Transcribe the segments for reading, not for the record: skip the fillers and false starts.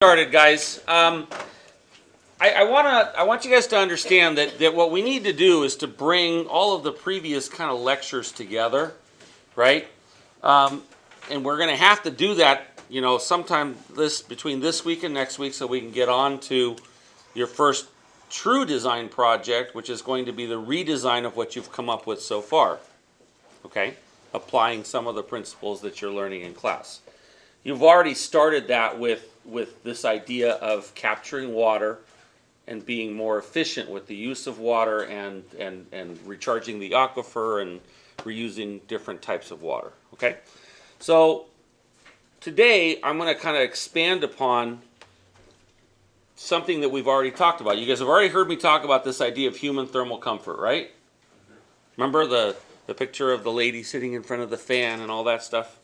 Started, guys. I want you guys to understand that what we need to do is to bring all of the previous kind of lectures together, right? And we're going to have to do that, you know, sometime between this week and next week, so we can get on to your first true design project, which is going to be the redesign of what you've come up with so far. Okay, applying some of the principles that you're learning in class. You've already started that with this idea of capturing water and being more efficient with the use of water and recharging the aquifer and reusing different types of water. Okay, so today I'm going to kind of expand upon something that we've already talked about. You guys have already heard me talk about this idea of human thermal comfort, right? Remember the picture of the lady sitting in front of the fan and all that stuff?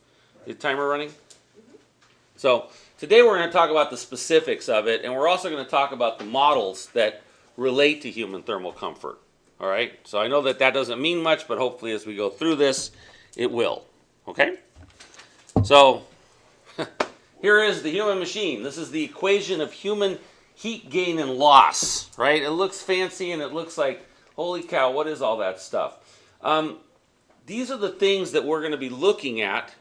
The timer running? So today we're going to talk about the specifics of it, and we're also going to talk about the models that relate to human thermal comfort. All right? So I know that doesn't mean much, but hopefully as we go through this, it will. Okay? So here is the human machine. This is the equation of human heat gain and loss. Right? It looks fancy and it looks like, holy cow, what is all that stuff? These are the things that we're going to be looking at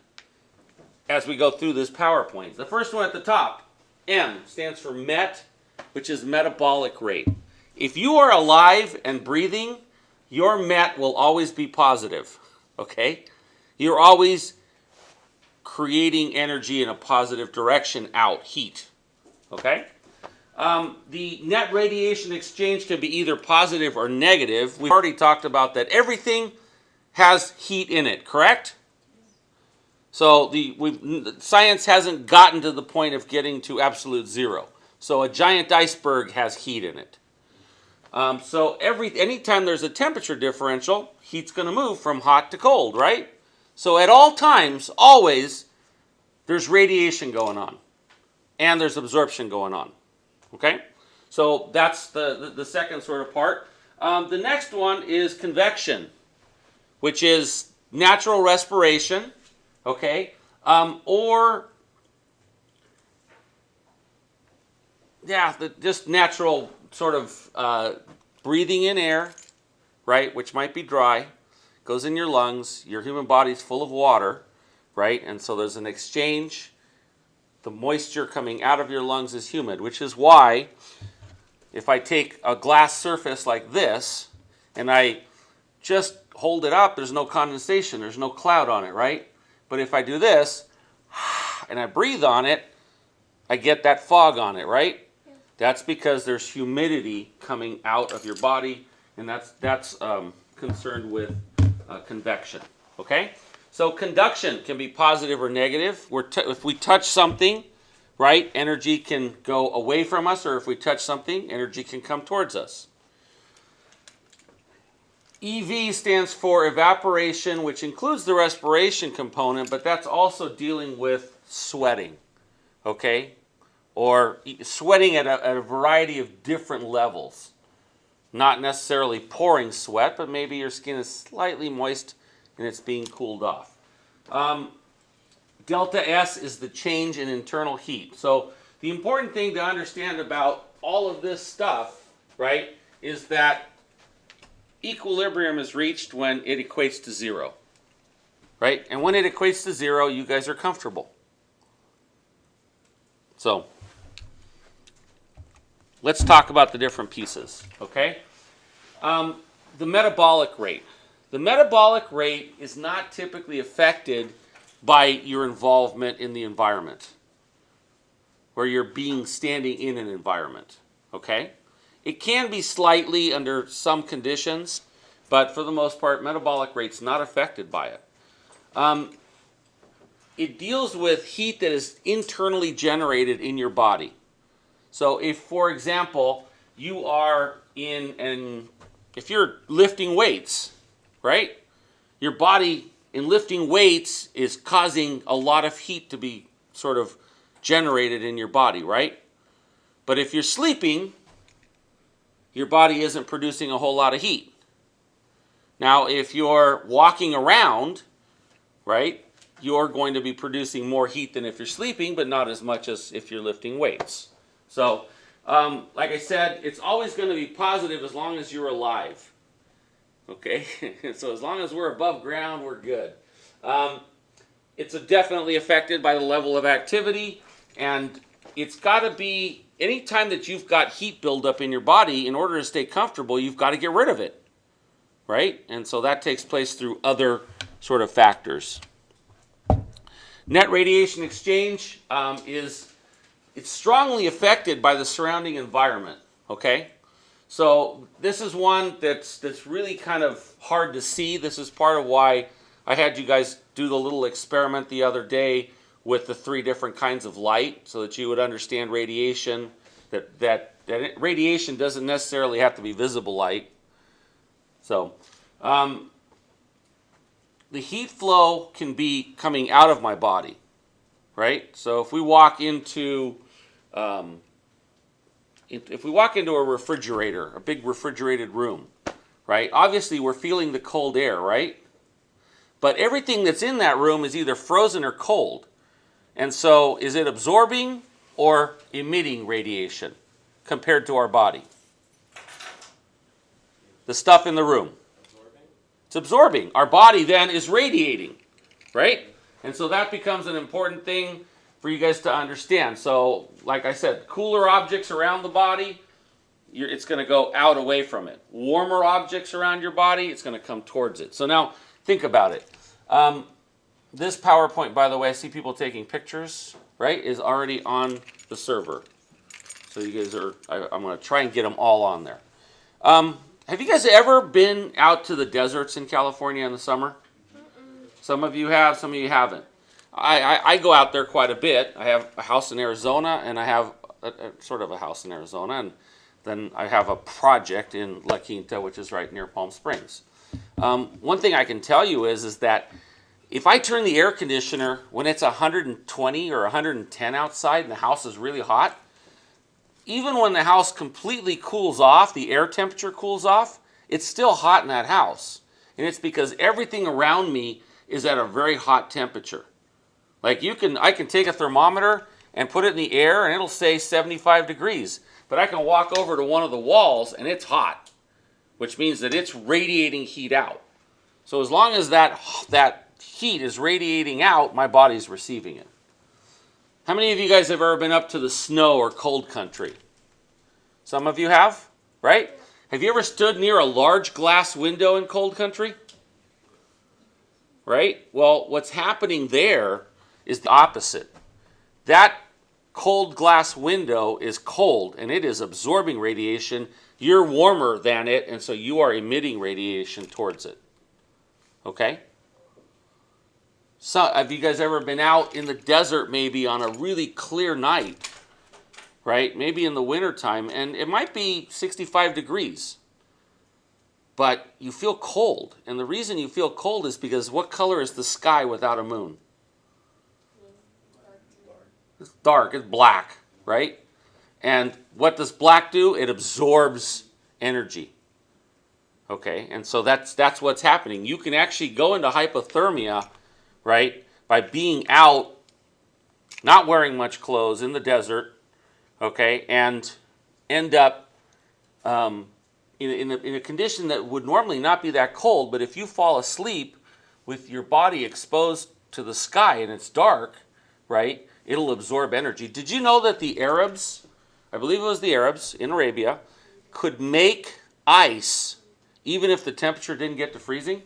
as we go through this PowerPoint. The first one at the top, M, stands for MET, which is metabolic rate. If you are alive and breathing, your MET will always be positive, okay? You're always creating energy in a positive direction out, heat, okay? The net radiation exchange can be either positive or negative. We've already talked about that. Everything has heat in it, correct? So science hasn't gotten to the point of getting to absolute zero. So a giant iceberg has heat in it. So anytime there's a temperature differential, heat's going to move from hot to cold, right? So at all times, always, there's radiation going on. And there's absorption going on. Okay? So that's the second sort of part. The next one is convection, which is natural respiration. Okay, just natural sort of breathing in air, right, which might be dry, goes in your lungs. Your human body's full of water, right, and so there's an exchange. The moisture coming out of your lungs is humid, which is why if I take a glass surface like this and I just hold it up, there's no condensation, there's no cloud on it, right? But if I do this, and I breathe on it, I get that fog on it, right? Yeah. That's because there's humidity coming out of your body, and that's concerned with convection, okay? So conduction can be positive or negative. If we touch something, right, energy can go away from us, or if we touch something, energy can come towards us. EV stands for evaporation, which includes the respiration component, but that's also dealing with sweating, okay? Or sweating at a variety of different levels. Not necessarily pouring sweat, but maybe your skin is slightly moist and it's being cooled off. Delta S is the change in internal heat. So the important thing to understand about all of this stuff, right, is that equilibrium is reached when it equates to zero, right? And when it equates to zero, you guys are comfortable. So let's talk about the different pieces, okay? The metabolic rate. The metabolic rate is not typically affected by your involvement in the environment, where you're standing in an environment, okay? It can be slightly under some conditions, but for the most part, metabolic rate's not affected by it. It deals with heat that is internally generated in your body. So if, for example, you are if you're lifting weights, right? Your body in lifting weights is causing a lot of heat to be sort of generated in your body, right? But if you're sleeping, your body isn't producing a whole lot of heat. Now, if you're walking around, right, you're going to be producing more heat than if you're sleeping, but not as much as if you're lifting weights. So, like I said, it's always going to be positive as long as you're alive. Okay, so as long as we're above ground, we're good. It's definitely affected by the level of activity, and it's got to be, anytime that you've got heat buildup in your body, in order to stay comfortable, you've got to get rid of it, right? And so that takes place through other sort of factors. Net radiation exchange it's strongly affected by the surrounding environment, okay? So this is one that's really kind of hard to see. This is part of why I had you guys do the little experiment the other day with the 3 different kinds of light, so that you would understand radiation, that radiation doesn't necessarily have to be visible light. So the heat flow can be coming out of my body, right? So if we walk into a refrigerator, a big refrigerated room, right? Obviously we're feeling the cold air, right? But everything that's in that room is either frozen or cold. And so is it absorbing or emitting radiation compared to our body? The stuff in the room. It's absorbing. Our body then is radiating, right? And so that becomes an important thing for you guys to understand. So, like I said, cooler objects around the body, it's going to go out away from it. Warmer objects around your body, it's going to come towards it. So now, think about it. This PowerPoint, by the way, I see people taking pictures, right, is already on the server. So you guys are, I'm going to try and get them all on there. Have you guys ever been out to the deserts in California in the summer? Some of you have, some of you haven't. I go out there quite a bit. I have a house in Arizona, and I have sort of a house in Arizona, and then I have a project in La Quinta, which is right near Palm Springs. One thing I can tell you is that if I turn the air conditioner when it's 120 or 110 outside and the house is really hot, even when the house completely cools off, the air temperature cools off, it's still hot in that house. And it's because everything around me is at a very hot temperature. Like I can take a thermometer and put it in the air and it'll say 75 degrees. But I can walk over to one of the walls and it's hot, which means that it's radiating heat out. So as long as that heat is radiating out, my body's receiving it. How many of you guys have ever been up to the snow or cold country? Some of you have, right? Have you ever stood near a large glass window in cold country? Right? Well, what's happening there is the opposite. That cold glass window is cold and it is absorbing radiation. You're warmer than it, and so you are emitting radiation towards it. Okay? So, have you guys ever been out in the desert maybe on a really clear night, right? Maybe in the wintertime, and it might be 65 degrees, but you feel cold. And the reason you feel cold is because what color is the sky without a moon? It's dark, it's black, right? And what does black do? It absorbs energy. Okay, and so that's what's happening. You can actually go into hypothermia, right, by being out, not wearing much clothes in the desert, okay, and end up in a condition that would normally not be that cold, but if you fall asleep with your body exposed to the sky and it's dark, right, it'll absorb energy. Did you know that the Arabs, I believe it was the Arabs in Arabia, could make ice even if the temperature didn't get to freezing?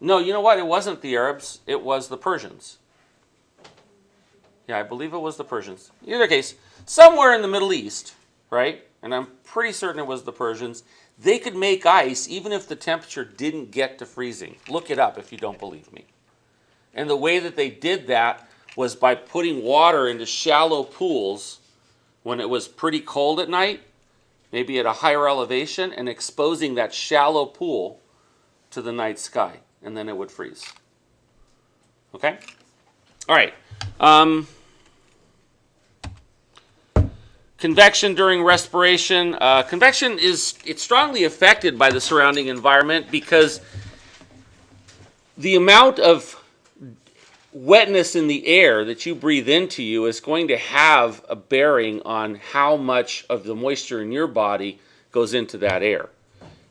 No, you know what? It wasn't the Arabs. It was the Persians. Yeah, I believe it was the Persians. In either case, somewhere in the Middle East, right? And I'm pretty certain it was the Persians. They could make ice even if the temperature didn't get to freezing. Look it up if you don't believe me. And the way that they did that was by putting water into shallow pools when it was pretty cold at night, maybe at a higher elevation, and exposing that shallow pool to the night sky. And then it would freeze. Okay? All right. Convection during respiration. Convection it's strongly affected by the surrounding environment because the amount of wetness in the air that you breathe into you is going to have a bearing on how much of the moisture in your body goes into that air.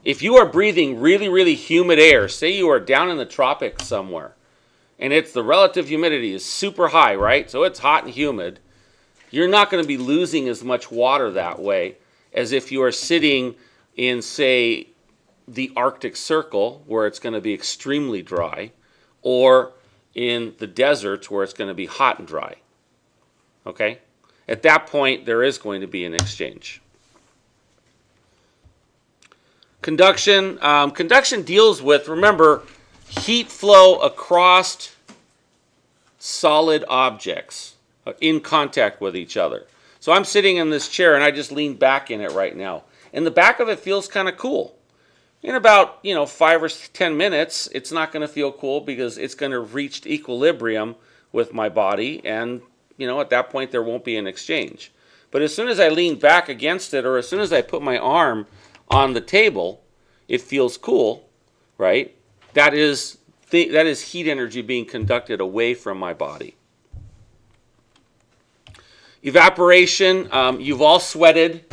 If you are breathing really, really humid air, say you are down in the tropics somewhere, and the relative humidity is super high, right? So it's hot and humid. You're not going to be losing as much water that way as if you are sitting in, say, the Arctic Circle, where it's going to be extremely dry, or in the deserts where it's going to be hot and dry. Okay? At that point, there is going to be an exchange. Conduction. Conduction deals with, remember, heat flow across solid objects in contact with each other. So I'm sitting in this chair and I just lean back in it right now. And the back of it feels kind of cool. In about 5 or 10 minutes, it's not going to feel cool because it's going to reach equilibrium with my body, and at that point there won't be an exchange. But as soon as I lean back against it, or as soon as I put my arm on the table, it feels cool, right? That is heat energy being conducted away from my body. Evaporation, you've all sweated,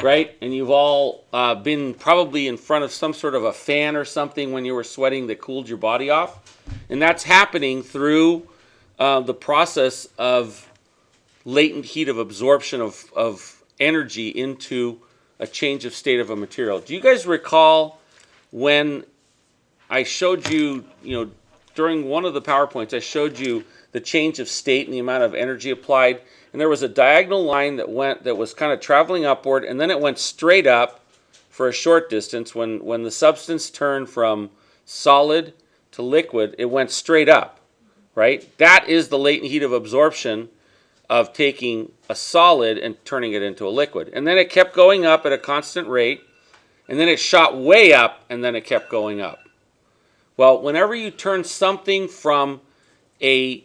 right? And you've all been probably in front of some sort of a fan or something when you were sweating that cooled your body off. And that's happening through the process of latent heat of absorption of energy into a change of state of a material. Do you guys recall when I showed you, during one of the PowerPoints, I showed you the change of state and the amount of energy applied? And there was a diagonal line that was kind of traveling upward, and then it went straight up for a short distance. When the substance turned from solid to liquid, it went straight up, right? That is the latent heat of absorption of taking a solid and turning it into a liquid. And then it kept going up at a constant rate, and then it shot way up, and then it kept going up. Well, whenever you turn something from a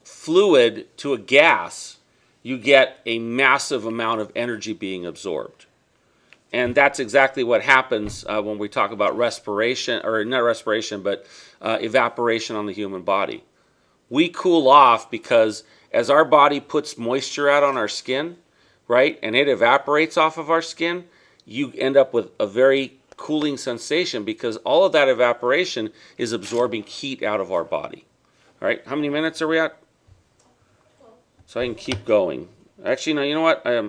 fluid to a gas, you get a massive amount of energy being absorbed. And that's exactly what happens when we talk about respiration, or not respiration, but evaporation on the human body. We cool off because as our body puts moisture out on our skin, right, and it evaporates off of our skin, you end up with a very cooling sensation because all of that evaporation is absorbing heat out of our body. All right, how many minutes are we at? So I can keep going. Actually, no, you know what? I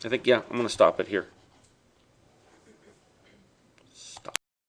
think, yeah, I'm going to stop it here.